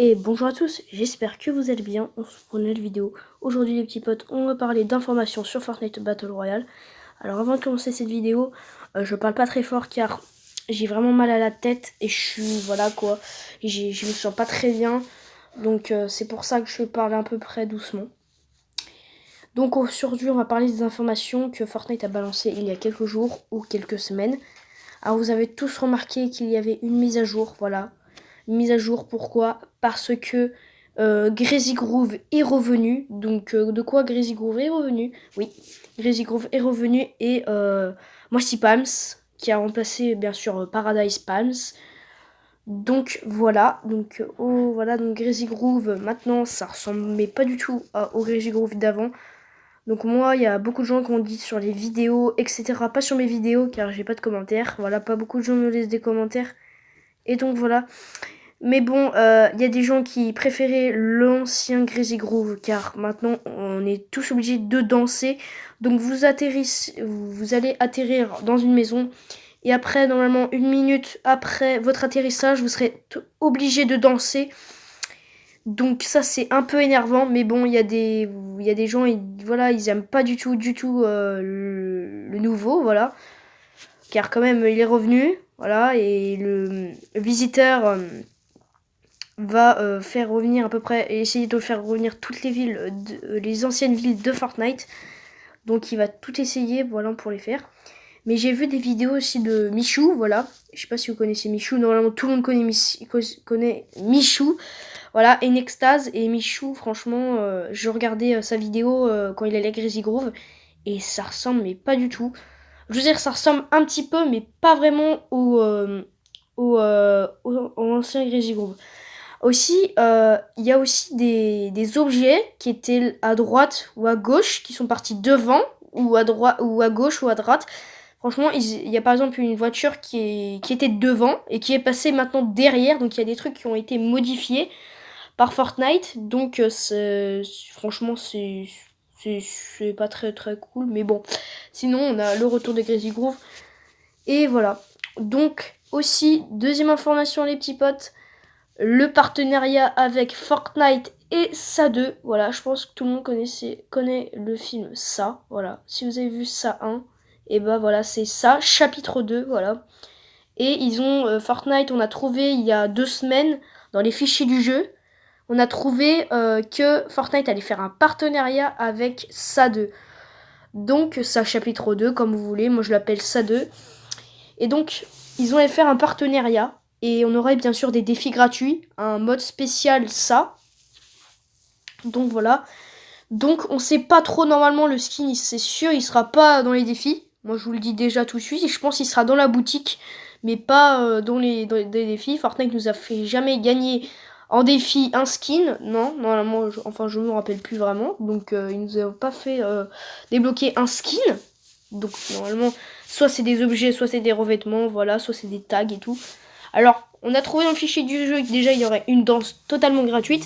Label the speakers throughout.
Speaker 1: Et bonjour à tous, j'espère que vous allez bien. On se retrouve pour une nouvelle vidéo. Aujourd'hui les petits potes, on va parler d'informations sur Fortnite Battle Royale. Alors avant de commencer cette vidéo, je parle pas très fort car j'ai vraiment mal à la tête et je suis, voilà quoi, je me sens pas très bien. Donc c'est pour ça que je parle à peu près doucement. Donc aujourd'hui on va parler des informations que Fortnite a balancées il y a quelques jours ou quelques semaines. Alors vous avez tous remarqué qu'il y avait une mise à jour, voilà. Mise à jour, pourquoi? Parce que Crazy Groove est revenu. Donc de quoi Crazy Groove est revenu? Oui, Crazy Groove est revenu et Mossy Palms qui a remplacé bien sûr Paradise Palms. Donc voilà, donc voilà, donc Crazy Groove maintenant ça ressemble mais pas du tout au Crazy Groove d'avant. Donc moi il y a beaucoup de gens qui ont dit sur les vidéos etc, pas sur mes vidéos car j'ai pas de commentaires, voilà, pas beaucoup de gens me laissent des commentaires. Et donc voilà. Mais bon, y a des gens qui préféraient l'ancien Crazy Groove car maintenant on est tous obligés de danser. Donc vous allez atterrir dans une maison et après normalement une minute après votre atterrissage vous serez obligé de danser. Donc ça c'est un peu énervant, mais bon il y a des gens voilà ils aiment pas du tout le nouveau, voilà, car quand même il est revenu, voilà, et le visiteur va faire revenir à peu près et essayer de faire revenir toutes les villes, les anciennes villes de Fortnite. Donc il va tout essayer, voilà, pour les faire. Mais j'ai vu des vidéos aussi de Michou, voilà. Je sais pas si vous connaissez Michou, normalement tout le monde connaît Michou. Voilà, et Nextase et Michou, franchement, je regardais sa vidéo quand il allait à Crazy Groove et ça ressemble mais pas du tout. Je veux dire, ça ressemble un petit peu, mais pas vraiment au ancien Crazy Groove. Aussi, il y a aussi des objets qui étaient à droite ou à gauche, qui sont partis devant, ou à droite, ou à gauche ou à droite. Franchement, il y a par exemple une voiture qui était devant et qui est passée maintenant derrière. Donc il y a des trucs qui ont été modifiés par Fortnite. Donc franchement, c'est pas très très cool. Mais bon, sinon on a le retour de Crazy Groove. Et voilà. Donc aussi, deuxième information les petits potes, le partenariat avec Fortnite et Ça 2. Voilà, je pense que tout le monde connaît le film Ça. Voilà, si vous avez vu Ça 1, et bah voilà, c'est Ça, chapitre 2, voilà. Et ils ont, Fortnite, on a trouvé il y a 2 semaines, dans les fichiers du jeu, on a trouvé que Fortnite allait faire un partenariat avec Ça 2. Donc, Ça chapitre 2, comme vous voulez, moi je l'appelle Ça 2. Et donc, ils ont faire un partenariat. Et on aurait bien sûr des défis gratuits, un mode spécial ça. Donc voilà. Donc on sait pas trop, normalement le skin, c'est sûr, il sera pas dans les défis. Moi je vous le dis déjà tout de suite. Et je pense qu'il sera dans la boutique, mais pas dans les défis. Fortnite nous a fait jamais gagner en défi un skin. Non, normalement, je me rappelle plus vraiment. Donc ils nous ont pas fait débloquer un skin. Donc normalement, soit c'est des objets, soit c'est des revêtements, voilà, soit c'est des tags et tout. Alors, on a trouvé dans le fichier du jeu que déjà il y aurait une danse totalement gratuite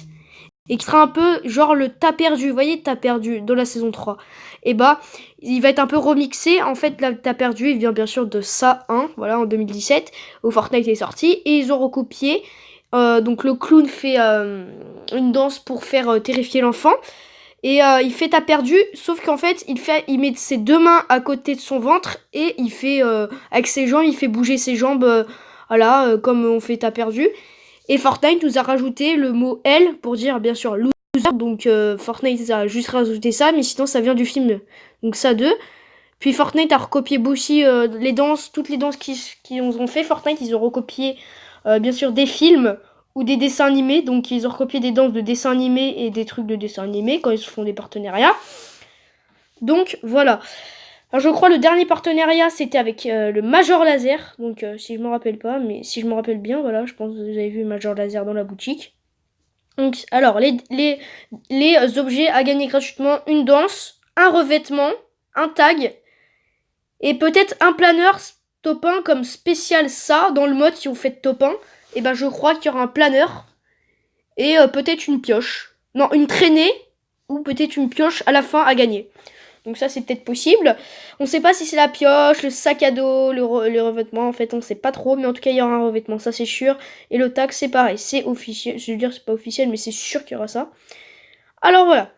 Speaker 1: et qui sera un peu genre le t'as perdu, vous voyez, t'as perdu dans la saison 3. Et bah, il va être un peu remixé. En fait, là, t'as perdu, il vient bien sûr de ça 1, voilà, en 2017, où Fortnite est sorti, et ils ont recopié. Donc le clown fait une danse pour faire terrifier l'enfant. Et il fait t'as perdu, sauf qu'en fait, il met ses deux mains à côté de son ventre et il fait, avec ses jambes, il fait bouger ses jambes, voilà, comme on fait t'as perdu. Et Fortnite nous a rajouté le mot L pour dire, bien sûr, loser. Donc Fortnite a juste rajouté ça, mais sinon ça vient du film. Donc ça 2. Puis Fortnite a recopié aussi les danses, toutes les danses qui ont fait. Fortnite, ils ont recopié, bien sûr, des films ou des dessins animés. Donc ils ont recopié des danses de dessins animés et des trucs de dessins animés quand ils font des partenariats. Donc voilà. Alors je crois le dernier partenariat c'était avec le Major Laser. Donc si je me rappelle pas, mais si je me rappelle bien, voilà, je pense que vous avez vu Major Laser dans la boutique. Donc alors les objets à gagner gratuitement, une danse, un revêtement, un tag et peut-être un planeur top 1 comme spécial ça dans le mode si vous faites top 1. Et ben je crois qu'il y aura un planeur et peut-être une pioche. Non, une traînée ou peut-être une pioche à la fin à gagner. Donc ça, c'est peut-être possible. On sait pas si c'est la pioche, le sac à dos, le revêtement. En fait, on sait pas trop. Mais en tout cas, il y aura un revêtement, ça c'est sûr. Et le tag, c'est pareil. C'est officiel. Je veux dire, c'est pas officiel, mais c'est sûr qu'il y aura ça. Alors voilà.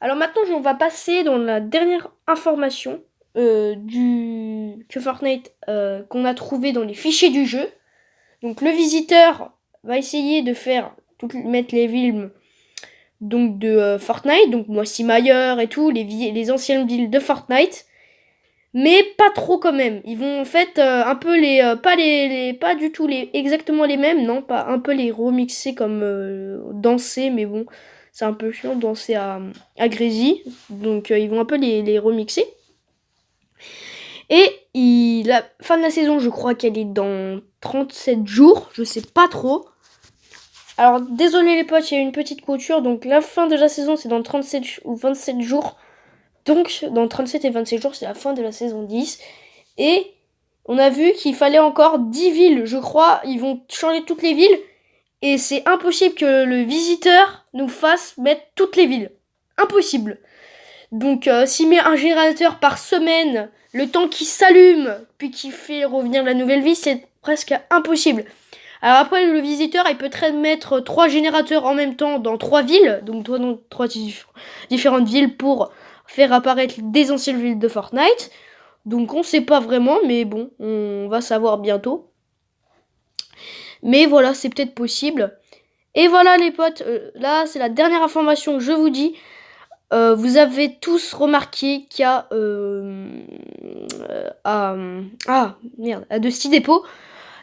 Speaker 1: Alors maintenant, on va passer dans la dernière information que Fortnite qu'on a trouvé dans les fichiers du jeu. Donc le visiteur va essayer de mettre les villes donc de Fortnite, donc Moissy Maillard et tout, les anciennes villes de Fortnite, mais pas trop quand même. Ils vont en fait un peu pas du tout exactement les mêmes, non, pas un peu les remixer comme danser, mais bon, c'est un peu chiant de danser à Grésy, donc ils vont un peu les remixer. Et la fin de la saison, je crois qu'elle est dans 37 jours, je sais pas trop. Alors, désolé les potes, il y a une petite couture. Donc, la fin de la saison, c'est dans 37 ou 27 jours. Donc, dans 37 et 27 jours, c'est la fin de la saison 10. Et on a vu qu'il fallait encore 10 villes. Je crois, ils vont changer toutes les villes. Et c'est impossible que le visiteur nous fasse mettre toutes les villes. Impossible. Donc, s'il met un générateur par semaine, le temps qu'il s'allume, puis qu'il fait revenir la nouvelle ville, c'est presque impossible. Alors après, le visiteur, il peut très mettre 3 générateurs en même temps dans 3 villes, donc dans 3 différentes villes pour faire apparaître des anciennes villes de Fortnite. Donc on sait pas vraiment, mais bon, on va savoir bientôt. Mais voilà, c'est peut-être possible. Et voilà les potes, là c'est la dernière information que je vous dis. Vous avez tous remarqué qu'il y a à Dusty Depot,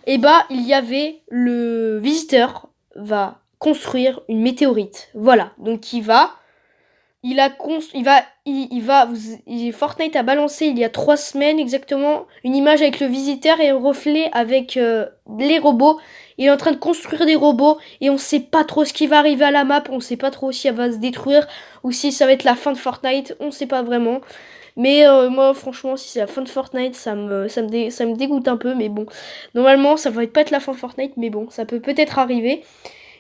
Speaker 1: et bah il y avait le visiteur va construire une météorite. Voilà, donc Fortnite a balancé il y a 3 semaines exactement une image avec le visiteur et un reflet avec les robots. Il est en train de construire des robots et on sait pas trop ce qui va arriver à la map, on sait pas trop si elle va se détruire ou si ça va être la fin de Fortnite, on sait pas vraiment. Mais moi franchement, si c'est la fin de Fortnite, ça me dégoûte un peu, mais bon. Normalement, ça va pas être la fin de Fortnite, mais bon, ça peut peut-être arriver.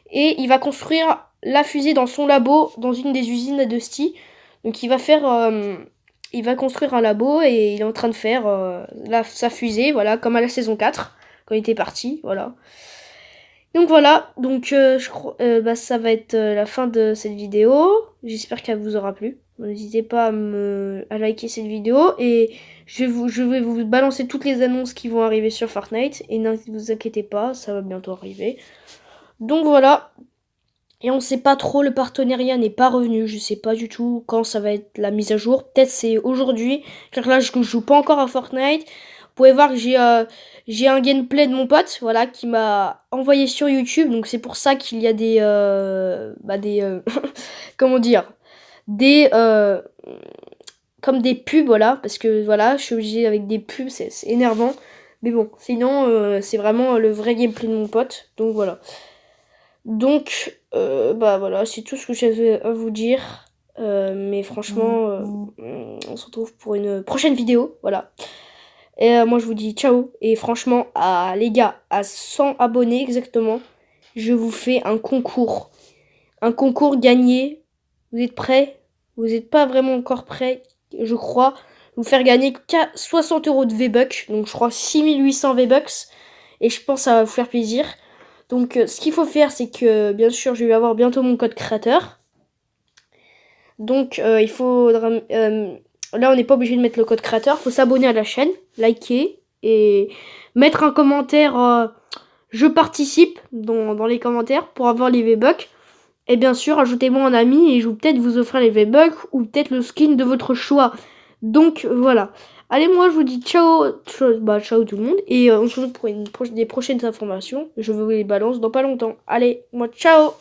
Speaker 1: Et il va construire la fusée dans son labo, dans une des usines à Dusty. Donc il va construire un labo et il est en train de faire sa fusée, voilà, comme à la saison 4, quand il était parti, voilà. Donc voilà, donc je crois, ça va être la fin de cette vidéo. J'espère qu'elle vous aura plu. N'hésitez pas à liker cette vidéo et je vais vous balancer toutes les annonces qui vont arriver sur Fortnite. Et ne vous inquiétez pas, ça va bientôt arriver. Donc voilà. Et on sait pas trop, le partenariat n'est pas revenu. Je sais pas du tout quand ça va être la mise à jour. Peut-être c'est aujourd'hui, car là je joue pas encore à Fortnite. Vous pouvez voir que j'ai un gameplay de mon pote, voilà, qui m'a envoyé sur YouTube. Donc c'est pour ça qu'il y a comment dire, comme des pubs, voilà, parce que voilà, je suis obligée avec des pubs, c'est énervant. Mais bon, sinon c'est vraiment le vrai gameplay de mon pote. Donc voilà. Donc, voilà, c'est tout ce que j'avais à vous dire. Mais franchement, on se retrouve pour une prochaine vidéo. Voilà. Et moi, je vous dis ciao. Et franchement, les gars, à 100 abonnés exactement, je vous fais un concours. Un concours gagné. Vous êtes prêts? Vous n'êtes pas vraiment encore prêts, je crois. Vous faire gagner 60 € de V-Bucks. Donc, je crois 6800 V-Bucks. Et je pense que ça va vous faire plaisir. Donc ce qu'il faut faire, c'est que bien sûr je vais avoir bientôt mon code créateur. Donc il faudra là on n'est pas obligé de mettre le code créateur, il faut s'abonner à la chaîne, liker et mettre un commentaire je participe dans les commentaires pour avoir les V-Bucks. Et bien sûr ajoutez-moi en ami et je vais peut-être vous offrir les V-Bucks ou peut-être le skin de votre choix. Donc voilà. Allez, moi je vous dis ciao, ciao tout le monde. Et on se retrouve pour des prochaines informations. Je vous les balance dans pas longtemps. Allez, moi ciao.